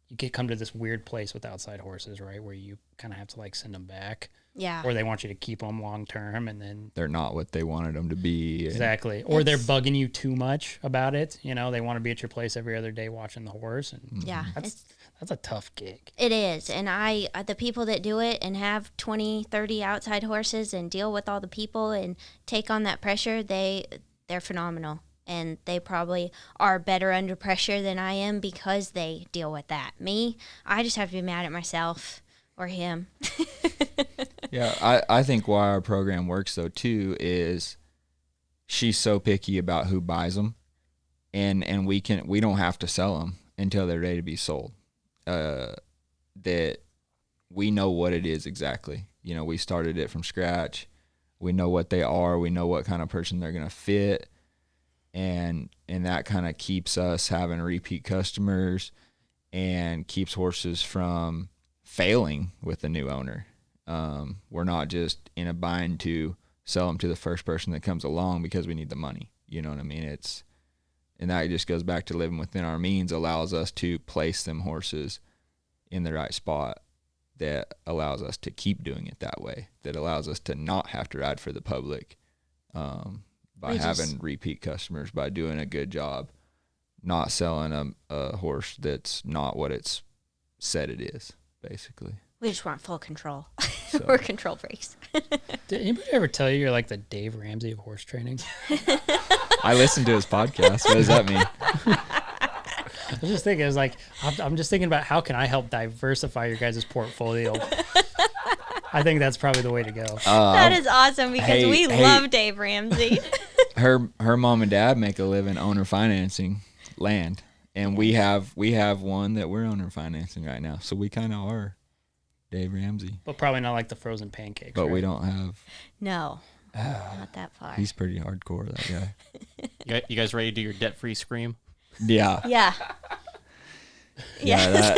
you come to this weird place with outside horses, right, where you kind of have to send them back. Yeah. Or they want you to keep them long term, and then they're not what they wanted them to be. Exactly. Or they're bugging you too much about it. They want to be at your place every other day watching the horse, and that's a tough gig. It is. And the people that do it and have 20, 30 outside horses and deal with all the people and take on that pressure, they're phenomenal. And they probably are better under pressure than I am because they deal with that. Me, I just have to be mad at myself or him. Yeah, I think why our program works, though, too, is she's so picky about who buys them, and we don't have to sell them until they're ready to be sold. That we know what it is exactly. We started it from scratch. We know what they are. We know what kind of person they're going to fit. And that kind of keeps us having repeat customers and keeps horses from failing with the new owner. We're not just in a bind to sell them to the first person that comes along because we need the money. You know what I mean? And that just goes back to living within our means, allows us to place them horses in the right spot, that allows us to keep doing it that way, that allows us to not have to ride for the public, by having repeat customers, by doing a good job, not selling a horse that's not what it's said it is, basically. We just want full control. So. We're control freaks. Did anybody ever tell you you're like the Dave Ramsey of horse training? I listened to his podcast. What does that mean? I was just thinking, I'm just thinking about how can I help diversify your guys' portfolio. I think that's probably the way to go. That is awesome because Hey, we hey. love Dave Ramsey. Her mom and dad make a living owner financing land, and we have one that we're owner financing right now. So we kind of are Dave Ramsey, But probably not like the frozen pancakes. but right? we don't have. No, not that far. He's pretty hardcore, that guy. You guys ready to do your debt-free scream? Yeah, Yeah. yeah.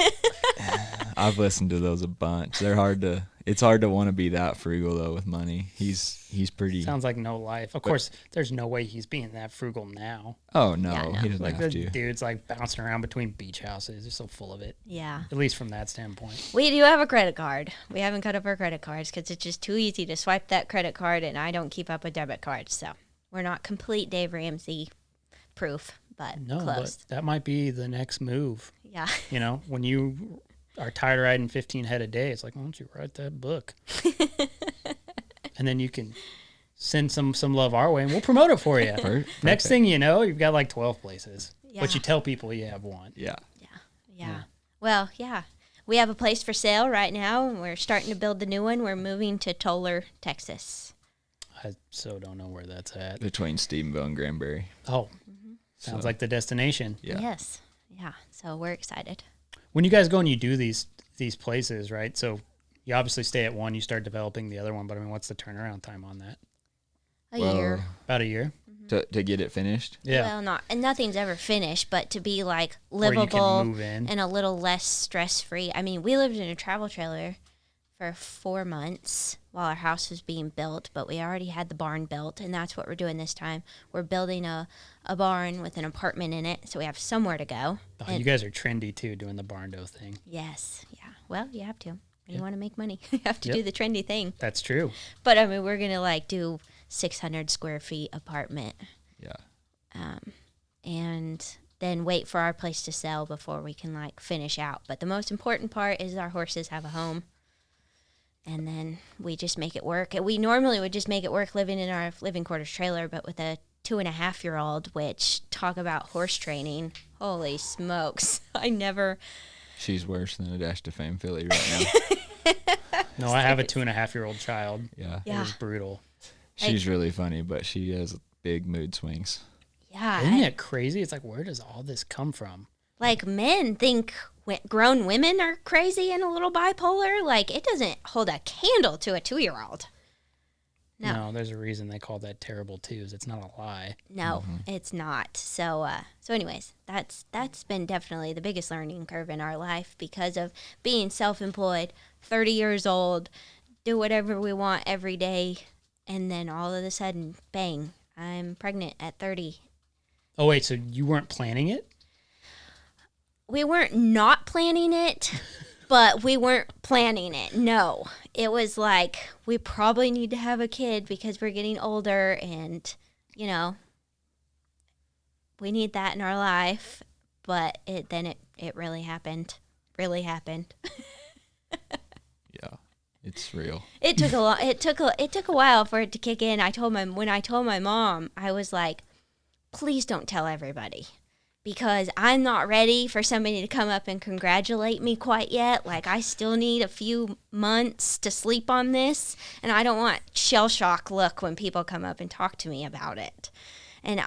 I've listened to those a bunch. They're hard to. It's hard to want to be that frugal though with money. He's pretty. Sounds like no life. Of course, there's no way he's being that frugal now. Oh no, Yeah, no. he doesn't Like have the to. dude's like bouncing around between beach houses. They're so full of it. Yeah. At least from that standpoint. We do have a credit card. We haven't cut up our credit cards because it's just too easy to swipe that credit card, and I don't keep up with debit cards. So we're not complete Dave Ramsey proof, but No, close. but that might be the next move. Yeah. You know, when you are tired of riding 15 head a day, it's like, why don't you write that book? And then you can send some love our way, and we'll promote it for you. Next thing you know, you've got like 12 places. Yeah. But you tell people you have one. Yeah. Yeah. Well, yeah. We have a place for sale right now, and we're starting to build the new one. We're moving to Toller, Texas. I so don't know where that's at. Between Stephenville and Granbury. Oh, sounds like the destination. Yeah. Yes. Yeah. So we're excited. When you guys go and you do these places, right? So you obviously stay at one, you start developing the other one, but I mean, what's the turnaround time on that? A year. About a year? To get it finished. Yeah. Well, and nothing's ever finished, but to be like Where you can livable move in. and a little less stress free. I mean, we lived in a travel trailer for 4 months while our house was being built, but we already had the barn built, and that's what we're doing this time. We're building a barn with an apartment in it, so we have somewhere to go. Oh, And- you guys are trendy too, doing the barn dough thing. Yes, yeah. Well, you have to. When you want to make money, you have to Yep. do the trendy thing. That's true. But I mean, we're gonna like do 600 square feet apartment, Yeah. and then wait for our place to sell before we can like finish out. But the most important part is our horses have a home, and then we just make it work. And we normally would just make it work living in our living quarters trailer, but with a 2.5-year-old, which talk about horse training, holy smokes! I never. She's worse than a Dash to Fame filly right now. No, I have a 2.5-year-old child. Yeah. Yeah. It is brutal. She's really funny, but she has big mood swings. Yeah, Isn't it crazy? It's like, where does all this come from? like men think grown women are crazy and a little bipolar. Like it doesn't hold a candle to a 2-year-old. No. There's a reason they call that terrible twos. It's not a lie. No, it's not. So, anyways, that's been definitely the biggest learning curve in our life because of being self-employed, 30 years old, do whatever we want every day, and then all of a sudden, bang, I'm pregnant at 30. Oh, wait, so you weren't planning it? We weren't not planning it, but we weren't planning it. No, it was like we probably need to have a kid because we're getting older, and we need that in our life. But it really happened. Really happened. Yeah. It's real. It took a while for it to kick in. When I told my mom, I was like, please don't tell everybody. Because I'm not ready for somebody to come up and congratulate me quite yet. Like, I still need a few months to sleep on this. And I don't want shell shock look when people come up and talk to me about it. And,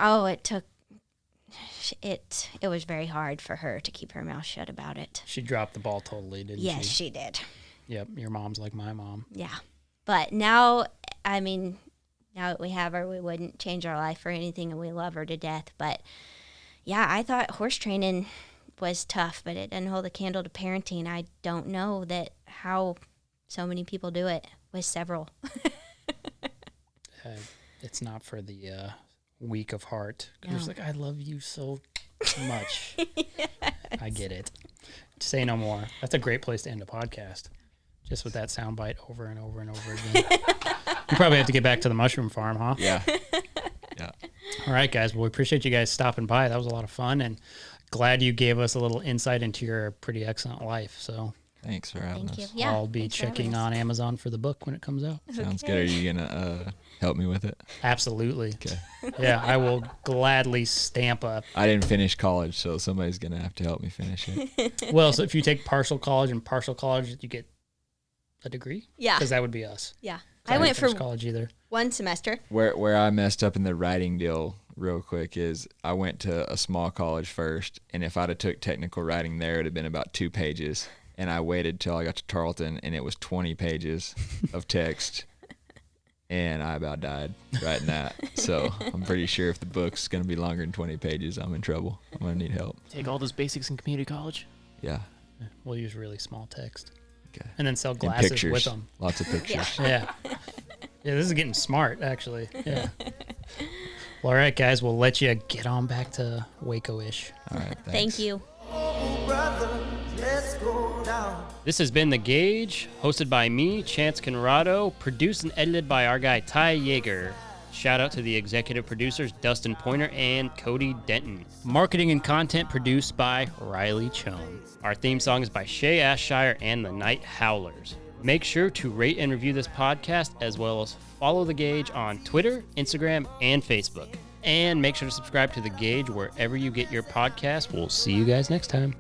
it was very hard for her to keep her mouth shut about it. She dropped the ball totally, didn't she? Yes, she did. Yep, your mom's like my mom. Yeah. But now, I mean, now that we have her, we wouldn't change our life for anything, and we love her to death. But yeah, I thought horse training was tough, but it doesn't hold a candle to parenting. I don't know how so many people do it with several. It's not for the weak of heart. No. It's like, I love you so much. I get it. Say no more. That's a great place to end a podcast. Just with that soundbite over and over and over again. You probably have to get back to the mushroom farm, huh? Yeah. Yeah. All right, guys. Well, we appreciate you guys stopping by. That was a lot of fun, and glad you gave us a little insight into your pretty excellent life. So Thanks for having Thank you. us. Yeah, I'll be thanks for having checking us. on Amazon for the book when it comes out. Sounds good. Are you going to help me with it? Absolutely. Okay. Yeah, I will gladly stamp up. I didn't finish college, so somebody's going to have to help me finish it. Well, so if you take partial college and partial college, you get a degree? Yeah. Because that would be us. Yeah. I I went for finished college either. 1 semester. Where I messed up in the writing deal real quick is I went to a small college first, and if I'd have took technical writing there, it would have been about 2 pages. And I waited till I got to Tarleton, and it was 20 pages of text. And I about died writing that. So I'm pretty sure if the book's going to be longer than 20 pages, I'm in trouble. I'm going to need help. Take all those basics in community college. Yeah. We'll use really small text. Okay. And then sell And glasses pictures. with them. Lots of pictures. Yeah. Yeah, this is getting smart, actually. Yeah. Well, all right, guys. We'll let you get on back to Waco-ish. All right. Thanks. Thank you. This has been The Gauge, hosted by me, Chance Conrado, produced and edited by our guy Ty Yeager. Shout out to the executive producers Dustin Pointer and Cody Denton. Marketing and content produced by Riley Chone. Our theme song is by Shay Ashshire and the Night Howlers. Make sure to rate and review this podcast, as well as follow The Gauge on Twitter, Instagram, and Facebook. And make sure to subscribe to The Gauge wherever you get your podcasts. We'll see you guys next time.